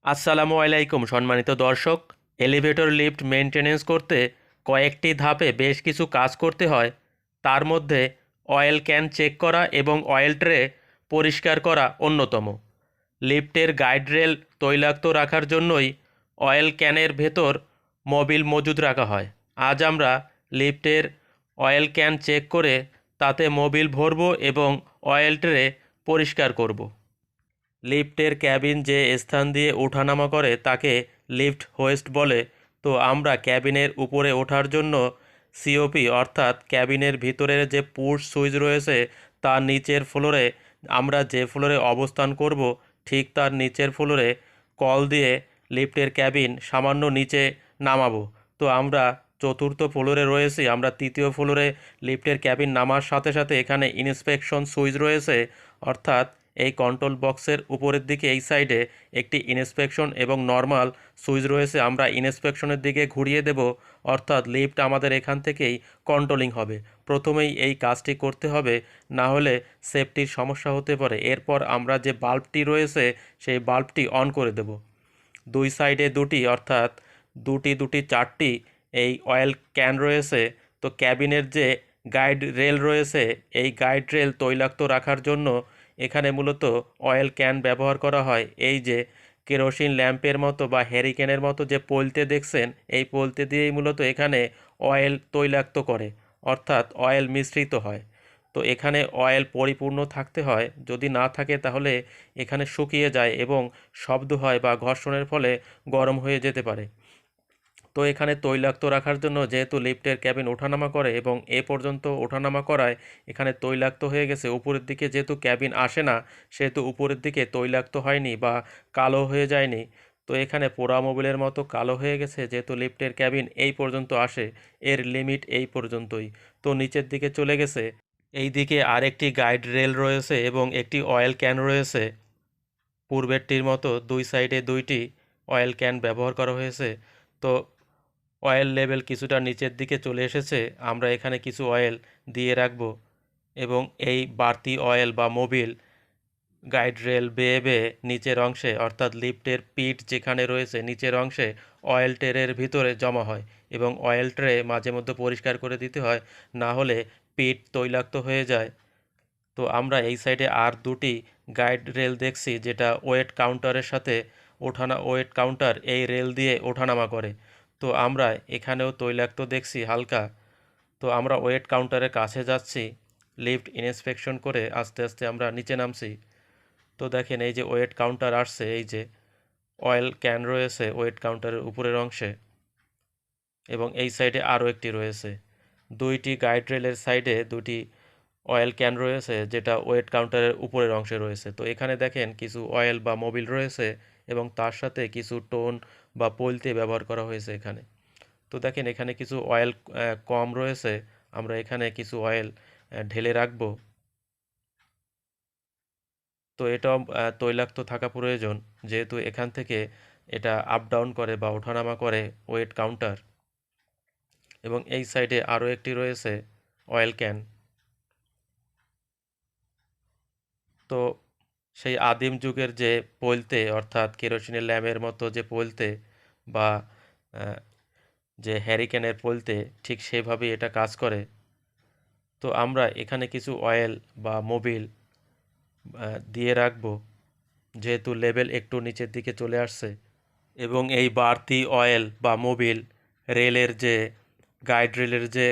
আসসালামু আলাইকুম সম্মানিত দর্শক। এলিভেটর লিফট মেনটেনেন্স করতে কয়েকটি ধাপে বেশ কিছু কাজ করতে হয়। তার মধ্যে অয়েল ক্যান চেক করা এবং অয়েল ট্রে পরিষ্কার করা অন্যতম। লিফটের গাইড রেল তৈলাক্ত রাখার জন্যই অয়েল ক্যানের ভেতর মোবিল মজুদ রাখা হয়। আজ আমরা লিফটের অয়েল ক্যান চেক করে তাতে মোবিল ভরব এবং অয়েল ট্রে পরিষ্কার করব। লিফটের ক্যাবিন যে স্থান দিয়ে ওঠানামা করে তাকে লিফট হোয়েস্ট বলে। তো আমরা ক্যাবিনের উপরে ওঠার জন্য সিওপি অর্থাৎ ক্যাবিনের ভিতরের যে পুশ সুইচ রয়েছে তার নিচের ফ্লোরে, আমরা যে ফ্লোরে অবস্থান করব ঠিক তার নিচের ফ্লোরে কল দিয়ে লিফটের ক্যাবিন সামান্য নিচে নামাবো। তো আমরা চতুর্থ ফ্লোরে রয়েছি, আমরা তৃতীয় ফ্লোরে লিফটের ক্যাবিন নামার সাথে সাথে এখানে ইন্সপেকশন সুইচ রয়েছে, অর্থাৎ এই কন্ট্রোল বক্সের উপরের দিকে এই সাইডে একটি ইন্সপেকশন এবং নর্মাল সুইচ রয়েছে। আমরা ইন্সপেকশনের দিকে ঘুরিয়ে দেব, অর্থাৎ লিফট আমাদের এখান থেকেই কন্ট্রোলিং হবে। প্রথমেই এই কাজটি করতে হবে, না হলে সেফটির সমস্যা হতে পারে। এরপর আমরা যে বাল্বটি রয়েছে সেই বাল্বটি অন করে দেব। দুই সাইডে দুটি, অর্থাৎ দুটি দুটি চারটি এই অয়েল ক্যান রয়েছে। তো ক্যাবিনের যে গাইড রেল রয়েছে এই গাইড রেল তৈলাক্ত রাখার জন্য এখানে মূলত অয়েল ক্যান ব্যবহার করা হয়। এই যে কেরোসিন ল্যাম্পের মতো বা হ্যারিকেনের মতো যে পলতে দেখছেন, এই পলতে দিয়েই মূলত এখানে অয়েল তৈলাক্ত করে, অর্থাৎ অয়েল মিশ্রিত হয়। তো এখানে অয়েল পরিপূর্ণ থাকতে হয়, যদি না থাকে তাহলে এখানে শুকিয়ে যায় এবং শব্দ হয় বা ঘর্ষণের ফলে গরম হয়ে যেতে পারে। তো এখানে তৈলাক্ত রাখার জন্য যেহেতু লিফটের ক্যাবিন ওঠানামা করে এবং এ পর্যন্ত ওঠানামা করায় এখানে তৈলাক্ত হয়ে গেছে, উপরের দিকে যেহেতু ক্যাবিন আসে না সেহেতু উপরের দিকে তৈলাক্ত হয়নি বা কালো হয়ে যায়নি। তো এখানে পোড়া মোবিলের মতো কালো হয়ে গেছে, যেহেতু লিফটের ক্যাবিন এই পর্যন্ত আসে, এর লিমিট এই পর্যন্তই। তো নিচের দিকে চলে গেছে। এই দিকে আরেকটি গাইড রেল রয়েছে এবং একটি অয়েল ক্যান রয়েছে। পূর্বেরটির মতো দুই সাইডে দুইটি অয়েল ক্যান ব্যবহার করা হয়েছে। তো অয়েল লেভেল কিছুটা নিচের দিকে চলে এসেছে, আমরা এখানে কিছু অয়েল দিয়ে রাখব এবং এই বাড়তি অয়েল বা মোবিল গাইড রেল বেয়ে বেয়ে নিচের অংশে, অর্থাৎ লিফটের পিঠ যেখানে রয়েছে নিচের অংশে অয়েল ট্রের ভিতরে জমা হয় এবং অয়েল ট্রে মাঝে মধ্যে পরিষ্কার করে দিতে হয়, না হলে পিঠ তৈলাক্ত হয়ে যায়। তো আমরা এই সাইডে আর দুটি গাইড রেল দেখছি, যেটা ওয়েট কাউন্টারের সাথে ওয়েট কাউন্টার এই রেল দিয়ে ওঠানামা করে। তো আমরা এখানেও তৈলাক্ত দেখছি হালকা। তো আমরা ওয়েট কাউন্টারের কাছে যাচ্ছি, লিফট ইন্সপেকশন করে আস্তে আস্তে আমরা নিচে নামছি। তো দেখেন এই যে ওয়েট কাউন্টার আসছে, এই যে অয়েল ক্যান রয়েছে ওয়েট কাউন্টারের উপরের অংশে এবং এই সাইডে আরও একটি রয়েছে। দুইটি গাইড রেলের সাইডে দুটি অয়েল ক্যান রয়েছে, যেটা ওয়েট কাউন্টারের উপরের অংশে রয়েছে। তো এখানে দেখেন কিছু অয়েল বা মোবিল রয়েছে এবং তার সাথে কিছু টোন বা পলতে ব্যবহার করা হয়েছে এখানে। তো দেখেন এখানে কিছু অয়েল কম রয়েছে, আমরা এখানে কিছু অয়েল ঢেলে রাখবো। তো এটাও তৈলাক্ত থাকা প্রয়োজন, যেহেতু এখান থেকে এটা আপ ডাউন করে বা ওঠানামা করে ওয়েট কাউন্টার। এবং এই সাইডে আরও একটি রয়েছে অয়েল ক্যান। তো সেই আদিম যুগের যে পলতে, অর্থাৎ কেরোসিনের ল্যাম্পের মতো যে পলতে বা আহ, যে হ্যারিকেনের পলতে, ঠিক সেভাবেই এটা কাজ করে। তো আমরা এখানে কিছু অয়েল বা মোবিল দিয়ে রাখবো, যেহেতু লেভেল একটু নিচের দিকে চলে আসছে। এবং এই বাড়তি অয়েল বা মোবিল রেলের যে গাইড রেলের যে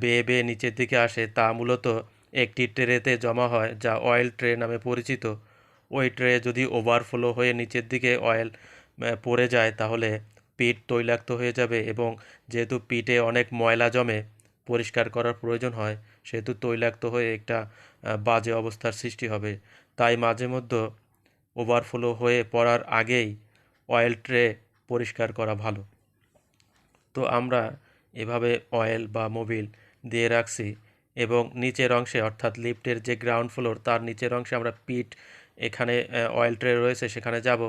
বেয়ে বেয়ে নিচের দিকে আসে তা মূলত একটি ট্রেতে জমা হয়, যা অয়েল ট্রে নামে পরিচিত। ওই ট্রে যদি ওভারফ্লো হয়ে নিচের দিকে অয়েল পড়ে যায় তাহলে পিঠ তৈলাক্ত হয়ে যাবে এবং যেহেতু পিঠে অনেক ময়লা জমে, পরিষ্কার করার প্রয়োজন হয়, সেহেতু তৈলাক্ত হয়ে একটা বাজে অবস্থার সৃষ্টি হবে। তাই মাঝে মধ্যে ওভারফ্লো হয়ে পড়ার আগেই অয়েল ট্রে পরিষ্কার করা ভালো। তো আমরা এভাবে অয়েল বা মোবিল দিয়ে রাখছি এবং নিচের অংশে, অর্থাৎ লিফটের যে গ্রাউন্ড ফ্লোর তার নিচের অংশে আমরা পিট, এখানে অয়েল ট্রে রয়েছে সেখানে যাব।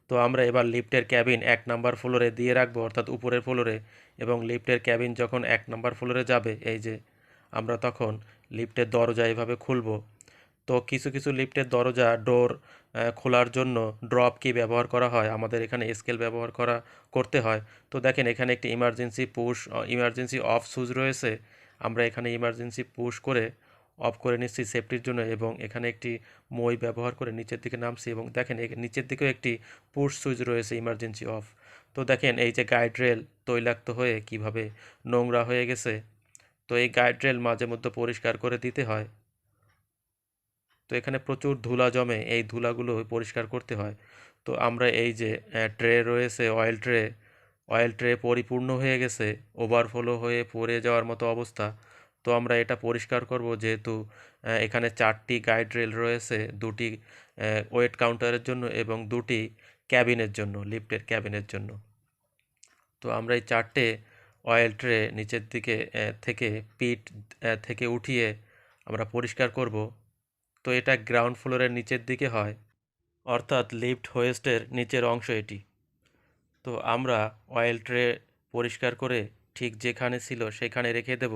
তো আমরা এবার লিফটের ক্যাবিন 1 নম্বর ফ্লোরে দিয়ে রাখবো, অর্থাৎ উপরের ফ্লোরে। এবং লিফটের ক্যাবিন যখন 1 নম্বর ফ্লোরে যাবে, এই যে আমরা তখন লিফটের দরজা এভাবে খুলব। তো কিছু কিছু লিফটের দরজা ডোর খোলার জন্য ড্রপ কি ব্যবহার করা হয়, আমাদের এখানে স্কেল ব্যবহার করতে হয়। তো দেখেন এখানে একটি ইমার্জেন্সি অফ সুইচ রয়েছে। আমরা এখানে ইমার্জেন্সি পুশ করে অফ করে নিচ্ছি সেফটির জন্য, এবং এখানে একটি মই ব্যবহার করে নিচের দিকে নামছি, এবং দেখেন নিচের দিকেও একটি পুশ সুইচ রয়েছে ইমার্জেন্সি অফ। তো দেখেন এই যে গাইড রেল তৈলাক্ত হয়ে কিভাবে নোংরা হয়ে গেছে। তো এই গাইড রেল মাঝে মধ্যে পরিষ্কার করে দিতে হয়। তো এখানে প্রচুর ধুলা জমে, এই ধুলাগুলো পরিষ্কার করতে হয়। তো আমরা এই যে ট্রে রয়েছে, অয়েল ট্রে পরিপূর্ণ হয়ে গেছে, ওভারফ্লো হয়ে পড়ে যাওয়ার মতো অবস্থা। তো আমরা এটা পরিষ্কার করব, যেহেতু এখানে 4টি গাইড রেল রয়েছে, 2টি ওয়েট কাউন্টারের জন্য এবং 2টি ক্যাবিনের জন্য, লিফটের ক্যাবিনের জন্য। তো আমরা এই 4টে অয়েল ট্রে নিচের দিকে থেকে পিট থেকে উঠিয়ে আমরা পরিষ্কার করব। তো এটা গ্রাউন্ড ফ্লোরের নিচের দিকে হয়, অর্থাৎ লিফট হোয়েস্টের নিচের অংশ এটি। তো আমরা অয়েল ট্রে পরিষ্কার করে ঠিক যেখানে ছিল সেখানে রেখে দেব।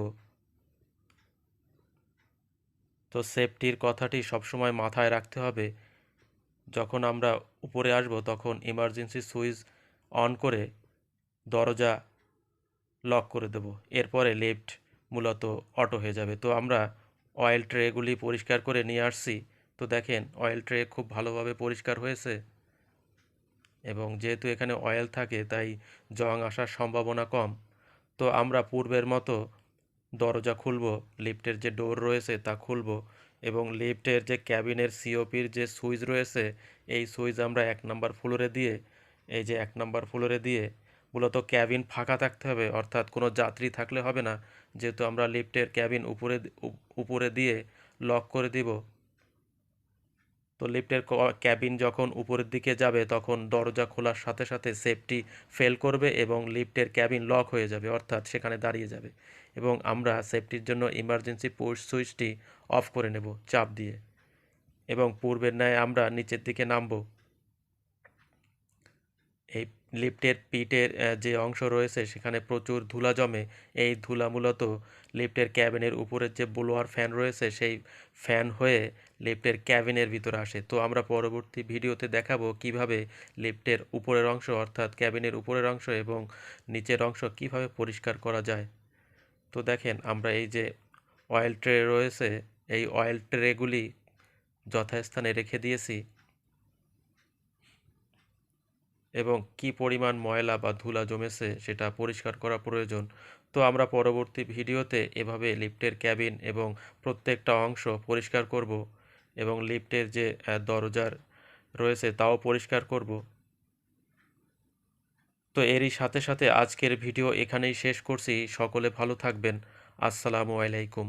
তো সেফটির কথাটি সবসময় মাথায় রাখতে হবে। যখন আমরা উপরে আসব তখন ইমার্জেন্সি সুইচ অন করে দরজা লক করে দেব। এরপরে লিফট মূলত অটো হয়ে যাবে। তো আমরা অয়েল ট্রেগুলি পরিষ্কার করে নিয়ে আসছি। তো দেখেন অয়েল ট্রে খুব ভালোভাবে পরিষ্কার হয়েছে, এবং যেহেতু এখানে অয়েল থাকে তাই জং আসার সম্ভাবনা কম। তো আমরা পূর্বের মতো দরজা খুলব, লিফটের যে ডোর রয়েছে তা খুলব, এবং লিফটের যে ক্যাবিনের সিওপির যে সুইচ রয়েছে এই সুইচ আমরা 1 নম্বর ফ্লোরে দিয়ে, এই যে 1 নম্বর ফ্লোরে দিয়ে মূলত ক্যাবিন ফাঁকা থাকতে হবে, অর্থাৎ কোনো যাত্রী থাকলে হবে না, যেহেতু আমরা লিফটের ক্যাবিন উপরে দিয়ে লক করে দিব। তো লিফটের ক্যাবিন যখন উপরের দিকে যাবে তখন দরজা খোলার সাথে সাথে সেফটি ফেল করবে এবং লিফটের ক্যাবিন লক হয়ে যাবে, অর্থাৎ সেখানে দাঁড়িয়ে যাবে, এবং আমরা সেফটির জন্য ইমার্জেন্সি পুশ সুইচটি অফ করে নেব চাপ দিয়ে, এবং পূর্বের ন্যায় আমরা নিচের দিকে নামব। এই লিফটের পিটের যে অংশ রয়েছে সেখানে প্রচুর ধুলা জমে। এই ধুলা মূলত লিফটের ক্যাবিনের উপরের যে ব্লোয়ার ফ্যান রয়েছে সেই ফ্যান হয়ে লিফটের ক্যাবিনের ভিতরে আসে। তো আমরা পরবর্তী ভিডিওতে দেখাবো কিভাবে লিফটের উপরের অংশ, অর্থাৎ ক্যাবিনের উপরের অংশ এবং নিচের অংশ কিভাবে পরিষ্কার করা যায়। তো দেখেন আমরা এই যে অয়েল ট্রে রয়েছে, এই অয়েল ট্রেগুলি যথাস্থানে রেখে দিয়েছি, এবং কি পরিমাণ ময়লা বা ধুলা জমেছে সেটা পরিষ্কার করা প্রয়োজন। তো আমরা পরবর্তী ভিডিওতে এভাবে লিফটের ক্যাবিন এবং প্রত্যেকটা অংশ পরিষ্কার করব, এবং লিফটের যে দরজার রয়েছে তাও পরিষ্কার করব। তো এরই সাথে সাথে আজকের ভিডিও এখানেই শেষ করছি। সকলে ভালো থাকবেন। আসসালামু আলাইকুম।